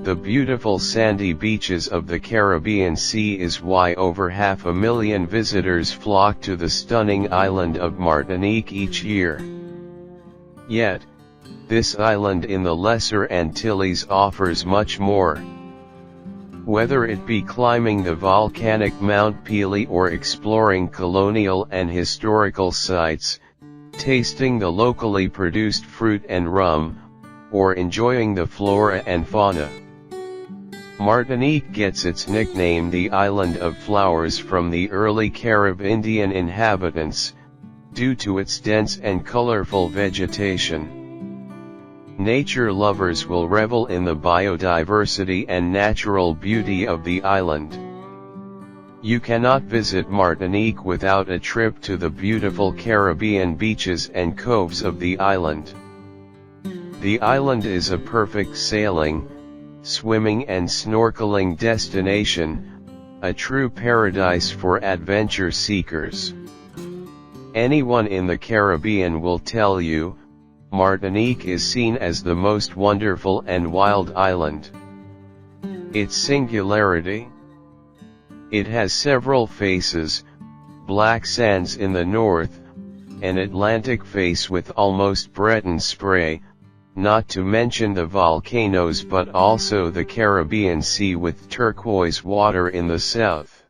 The beautiful sandy beaches of the Caribbean Sea is why over 500,000 visitors flock to the stunning island of Martinique each year. Yet, this island in the Lesser Antilles offers much more. Whether it be climbing the volcanic Mount Pelée or exploring colonial and historical sites, tasting the locally produced fruit and rum, or enjoying the flora and fauna. Martinique gets its nickname the Island of Flowers from the early Carib Indian inhabitants, due to its dense and colorful vegetation. Nature lovers will revel in the biodiversity and natural beauty of the island. You cannot visit Martinique without a trip to the beautiful Caribbean beaches and coves of the island. The island is a perfect sailing, swimming and snorkeling destination, a true paradise for adventure seekers. Anyone in the Caribbean will tell you, Martinique is seen as the most wonderful and wild island. Its singularity. It has several faces, black sands in the north, an Atlantic face with almost Breton spray, not to mention the volcanoes but also the Caribbean Sea with turquoise water in the south.